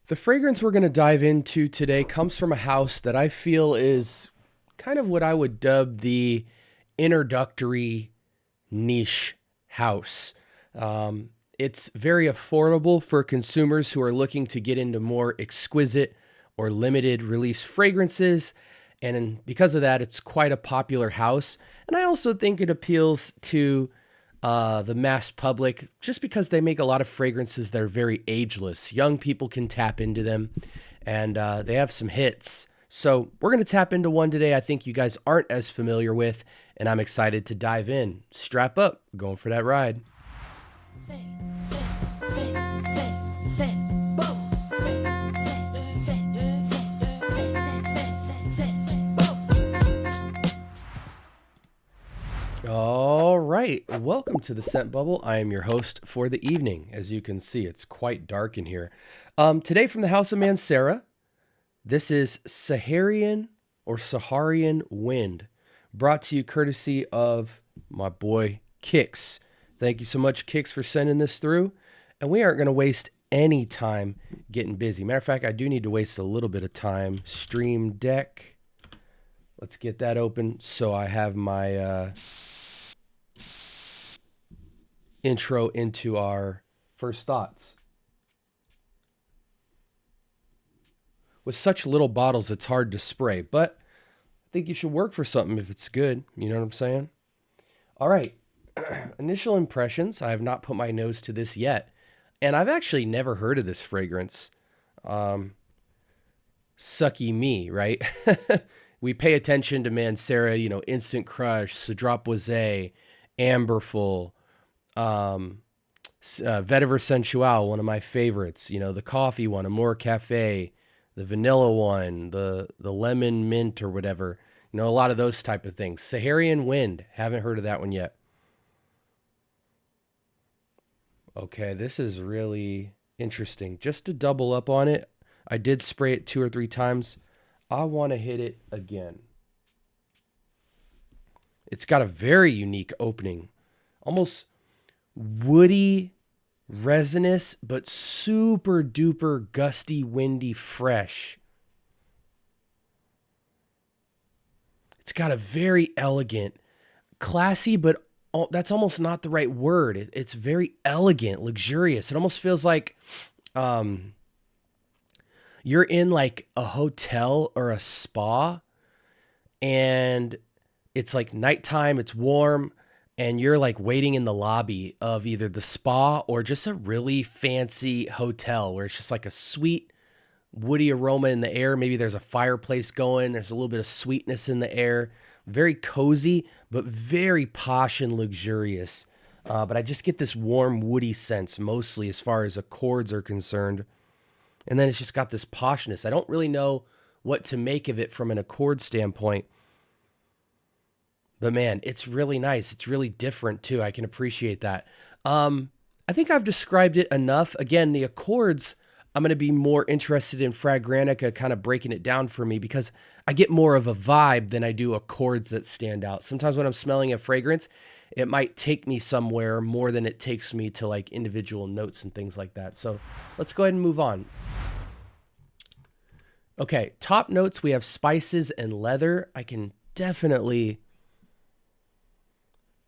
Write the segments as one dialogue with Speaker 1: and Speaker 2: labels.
Speaker 1: The fragrance we're going to dive into today comes from a house that I feel is kind of what I would dub the introductory niche house. It's very affordable for consumers who are looking to get into more exquisite or limited release fragrances. Because of that, it's quite a popular house. And I also think it appeals to the mass public just because they make a lot of fragrances that are very ageless. Young people can tap into them, and they have some hits. So we're going to tap into one today I think you guys aren't as familiar with, and I'm excited to dive in. Strap up, we're going for that ride. All right, welcome to the Scent Bubble. I am your host for the evening. As you can see, it's quite dark in here. Today from the House of Mancera, this is Saharian Wind, brought to you courtesy of my boy Kix. Thank you so much, Kix, for sending this through. And we aren't going to waste any time getting busy. Matter of fact, I do need to waste a little bit of time. Stream Deck. Let's get that open so I have my intro into our first thoughts. With such little bottles, it's hard to spray, but I think you should work for something if it's good. You know what I'm saying? All right. Initial impressions. I have not put my nose to this yet, and I've actually never heard of this fragrance. Sucky me, right? We pay attention to Mancera, Instant Crush, Cedrop Boisé, Amberful, Vetiver Sensual, one of my favorites. The coffee one, Amore Cafe, the vanilla one, the lemon mint or whatever. A lot of those type of things. Saharian Wind, haven't heard of that one yet. Okay, this is really interesting. Just to double up on it, I did spray it 2 or 3 times. I want to hit it again. It's got a very unique opening. Almost woody, resinous, but super duper gusty, windy, fresh. It's got a very elegant, classy, but that's almost not the right word. It's very elegant, luxurious. It almost feels like you're in like a hotel or a spa, and it's like nighttime, it's warm, and you're like waiting in the lobby of either the spa or just a really fancy hotel where it's just like a sweet woody aroma in the air. Maybe there's a fireplace going. There's a little bit of sweetness in the air. Very cozy, but very posh and luxurious. But I just get this warm, woody sense mostly as far as accords are concerned. And then it's just got this poshness. I don't really know what to make of it from an accord standpoint. But man, it's really nice. It's really different too. I can appreciate that. I think I've described it enough. Again, the accords, I'm going to be more interested in Fragrantica kind of breaking it down for me because I get more of a vibe than I do accords that stand out. Sometimes when I'm smelling a fragrance, it might take me somewhere more than it takes me to like individual notes and things like that. So let's go ahead and move on. Okay, top notes, we have spices and leather. I can definitely...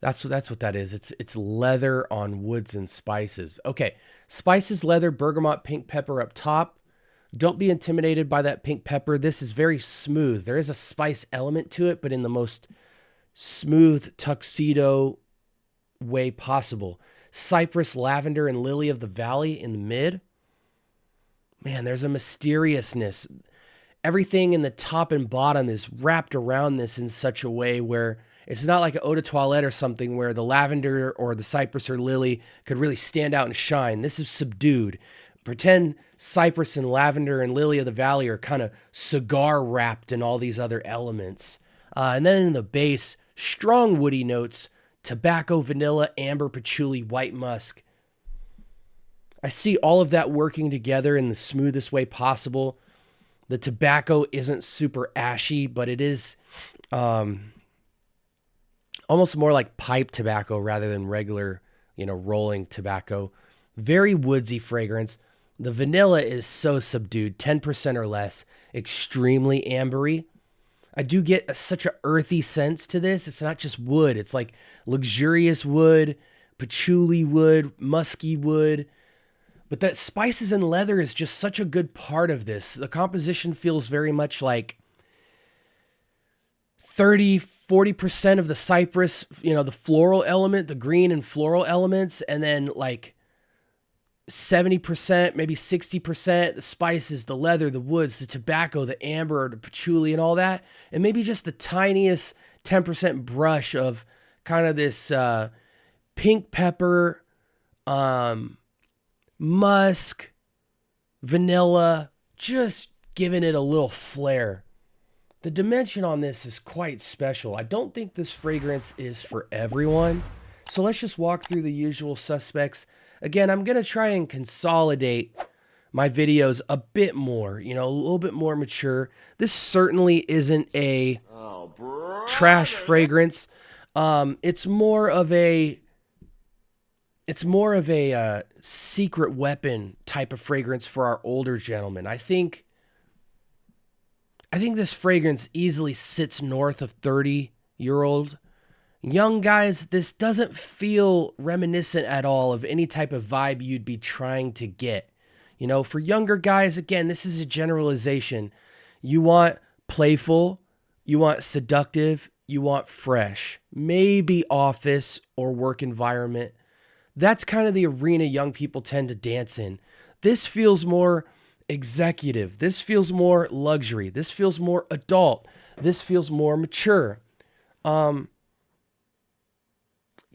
Speaker 1: That's what that is. It's leather on woods and spices. Okay, spices, leather, bergamot, pink pepper up top. Don't be intimidated by that pink pepper. This is very smooth. There is a spice element to it, but in the most smooth tuxedo way possible. Cypress, lavender, and lily of the valley in the mid. Man, there's a mysteriousness. Everything in the top and bottom is wrapped around this in such a way where it's not like an eau de toilette or something where the lavender or the cypress or lily could really stand out and shine. This is subdued. Pretend cypress and lavender and lily of the valley are kind of cigar wrapped in all these other elements. And then in the base, strong woody notes, tobacco, vanilla, amber, patchouli, white musk. I see all of that working together in the smoothest way possible. The tobacco isn't super ashy, but it is almost more like pipe tobacco rather than regular, rolling tobacco. Very woodsy fragrance. The vanilla is so subdued, 10% or less, extremely ambery. I do get such a earthy sense to this. It's not just wood. It's like luxurious wood, patchouli wood, musky wood. But that spices and leather is just such a good part of this. The composition feels very much like 30-40% of the cypress, the floral element, the green and floral elements, and then like 70%, maybe 60%, the spices, the leather, the woods, the tobacco, the amber, the patchouli, and all that. And maybe just the tiniest 10% brush of kind of this pink pepper, musk, vanilla, just giving it a little flair. The dimension on this is quite special. I don't think this fragrance is for everyone. So let's just walk through the usual suspects. Again, I'm going to try and consolidate my videos a bit more, a little bit more mature. This certainly isn't a trash fragrance. It's more of a secret weapon type of fragrance for our older gentlemen. I think this fragrance easily sits north of 30-year-old. Young guys, this doesn't feel reminiscent at all of any type of vibe you'd be trying to get. For younger guys, again, this is a generalization. You want playful, you want seductive, you want fresh, maybe office or work environment. That's kind of the arena young people tend to dance in. This feels more executive. This feels more luxury. This feels more adult. This feels more mature.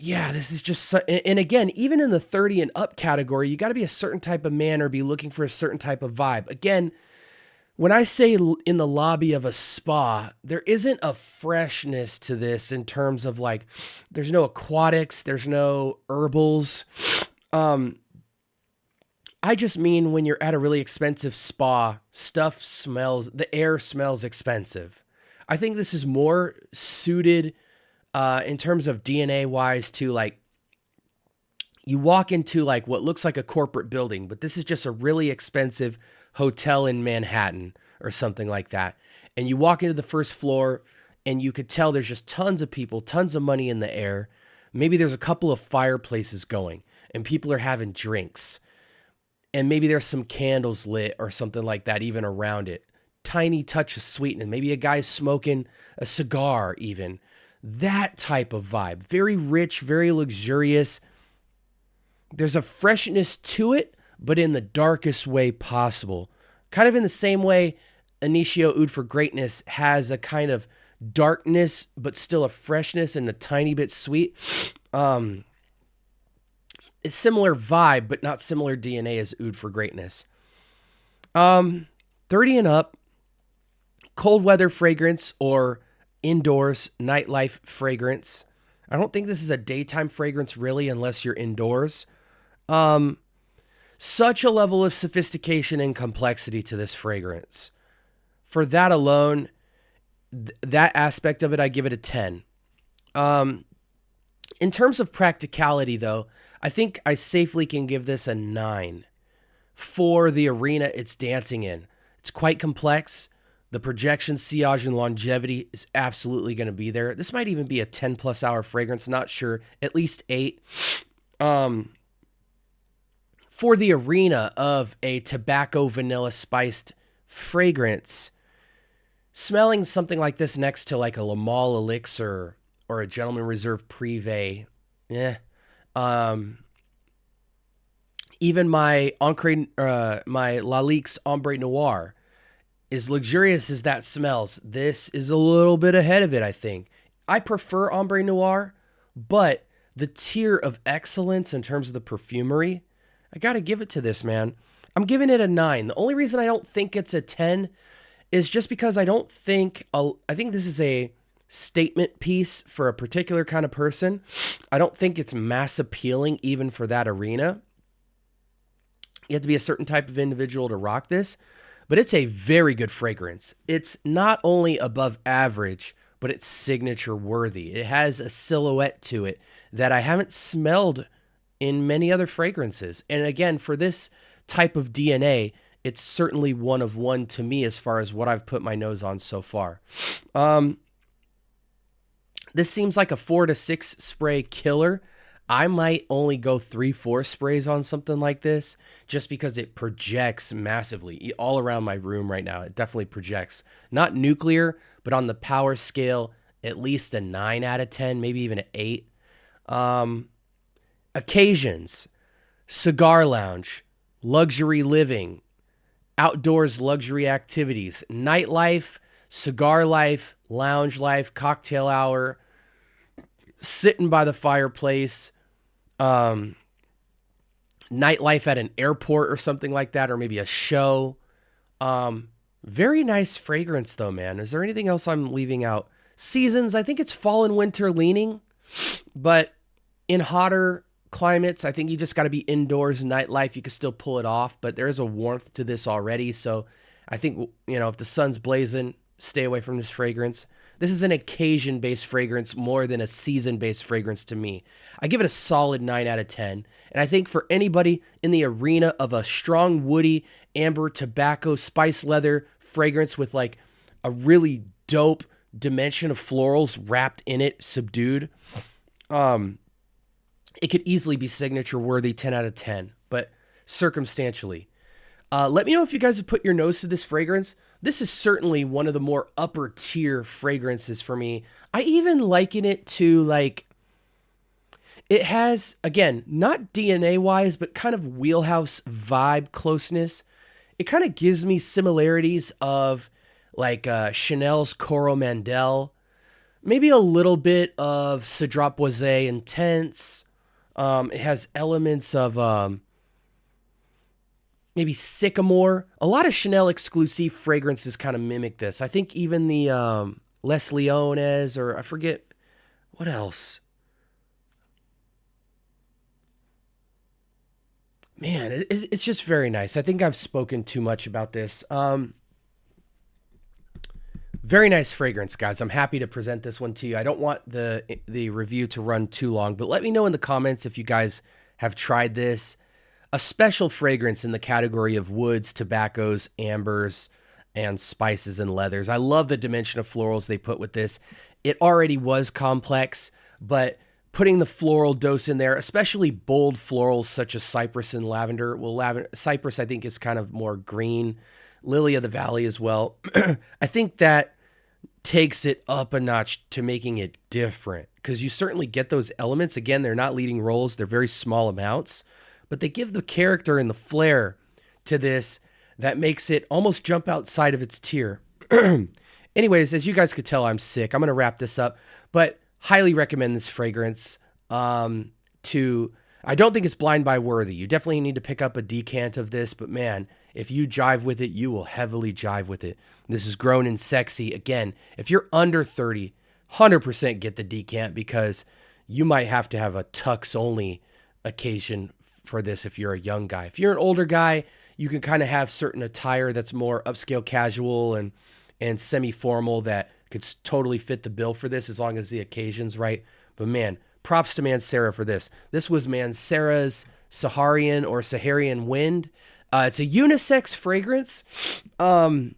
Speaker 1: Yeah, this is just, and again, even in the 30 and up category, you got to be a certain type of man or be looking for a certain type of vibe. Again, when I say in the lobby of a spa, there isn't a freshness to this in terms of like, there's no aquatics, there's no herbals. I just mean when you're at a really expensive spa, the air smells expensive. I think this is more suited in terms of DNA wise to like, you walk into like what looks like a corporate building, but this is just a really expensive hotel in Manhattan or something like that. And you walk into the first floor and you could tell there's just tons of people, tons of money in the air. Maybe there's a couple of fireplaces going and people are having drinks. And maybe there's some candles lit or something like that, even around it. Tiny touch of sweetness. Maybe a guy's smoking a cigar even. That type of vibe. Very rich, very luxurious. There's a freshness to it, but in the darkest way possible. Kind of in the same way Initio Oud for Greatness has a kind of darkness, but still a freshness and a tiny bit sweet. It's similar vibe, but not similar DNA as Oud for Greatness. 30 and up, cold weather fragrance or indoors nightlife fragrance. I don't think this is a daytime fragrance really, unless you're indoors. Such a level of sophistication and complexity to this fragrance. For that alone, that aspect of it, I give it a 10. In terms of practicality, though, I think I safely can give this a 9 for the arena it's dancing in. It's quite complex. The projection, sillage, and longevity is absolutely going to be there. This might even be a 10-plus hour fragrance. Not sure. At least 8. For the arena of a tobacco vanilla spiced fragrance, smelling something like this next to like a La Male Elixir or a Gentleman Reserve Privé, even my Lalique's Ombre Noir, as luxurious as that smells, this is a little bit ahead of it, I think. I prefer Ombre Noir, but the tier of excellence in terms of the perfumery, I got to give it to this, man. I'm giving it a 9. The only reason I don't think it's a 10 is just because I think this is a statement piece for a particular kind of person. I don't think it's mass appealing even for that arena. You have to be a certain type of individual to rock this, but it's a very good fragrance. It's not only above average, but it's signature worthy. It has a silhouette to it that I haven't smelled in many other fragrances. And again, for this type of DNA, it's certainly one of one to me as far as what I've put my nose on so far. This seems like a 4 to 6 spray killer. I might only go 3-4 sprays on something like this just because it projects massively all around my room right now. It definitely projects. Not nuclear, but on the power scale, at least a 9 out of 10, maybe even an 8. Occasions, cigar lounge, luxury living, outdoors luxury activities, nightlife, cigar life, lounge life, cocktail hour, sitting by the fireplace, nightlife at an airport or something like that, or maybe a show. Very nice fragrance though, man. Is there anything else I'm leaving out? Seasons, I think it's fall and winter leaning, but in hotter climates, I think you just got to be indoors. Nightlife, you can still pull it off, but there is a warmth to this already. So I think, if the sun's blazing, stay away from this fragrance. This is an occasion-based fragrance more than a season-based fragrance to me. I give it a solid 9 out of 10. And I think for anybody in the arena of a strong woody, amber, tobacco, spice leather fragrance with like a really dope dimension of florals wrapped in it, subdued, it could easily be signature worthy 10 out of 10, but circumstantially. Let me know if you guys have put your nose to this fragrance. This is certainly one of the more upper tier fragrances for me. I even liken it to it has, again, not DNA wise, but kind of wheelhouse vibe closeness. It kind of gives me similarities of Chanel's Coromandel, maybe a little bit of Cedrat Boisé Intense. It has elements of maybe Sycamore. A lot of Chanel exclusive fragrances kind of mimic this. I think even the Les Leones, or I forget what else. Man, it's just very nice. I think I've spoken too much about this. Very nice fragrance, guys. I'm happy to present this one to you. I don't want the review to run too long, but let me know in the comments if you guys have tried this. A special fragrance in the category of woods, tobaccos, ambers, and spices and leathers. I love the dimension of florals they put with this. It already was complex, but putting the floral dose in there, especially bold florals such as cypress and lavender. Well, cypress I think is kind of more green. Lily of the Valley as well. I think that takes it up a notch to making it different because you certainly get those elements. Again, they're not leading roles. They're very small amounts, but they give the character and the flair to this that makes it almost jump outside of its tier. Anyways, as you guys could tell, I'm sick. I'm going to wrap this up, but highly recommend this fragrance I don't think it's blind buy worthy. You definitely need to pick up a decant of this, but man, if you jive with it, you will heavily jive with it. This is grown and sexy. Again, if you're under 30, 100% get the decant because you might have to have a tux only occasion for this if you're a young guy. If you're an older guy, you can kind of have certain attire that's more upscale casual and semi-formal that could totally fit the bill for this as long as the occasion's right. But man, props to Mancera for this. This was Mancera's Saharian Wind. It's a unisex fragrance. On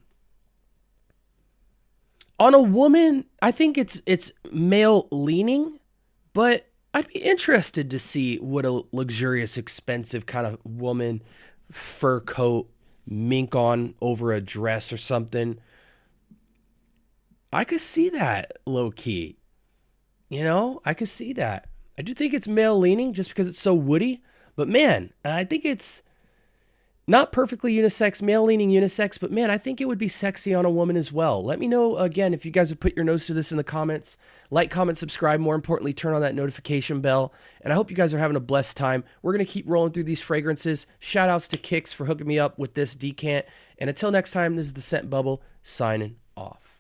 Speaker 1: a woman, I think it's male leaning, but I'd be interested to see what a luxurious, expensive kind of woman, fur coat, mink on over a dress or something. I could see that low key. I could see that. I do think it's male leaning just because it's so woody, but man, I think it's not perfectly unisex, male leaning unisex, but man, I think it would be sexy on a woman as well. Let me know again if you guys have put your nose to this in the comments. Like, comment, subscribe. More importantly, turn on that notification bell. And I hope you guys are having a blessed time. We're going to keep rolling through these fragrances. Shout outs to Kix for hooking me up with this decant. And until next time, this is the Scent Bubble signing off.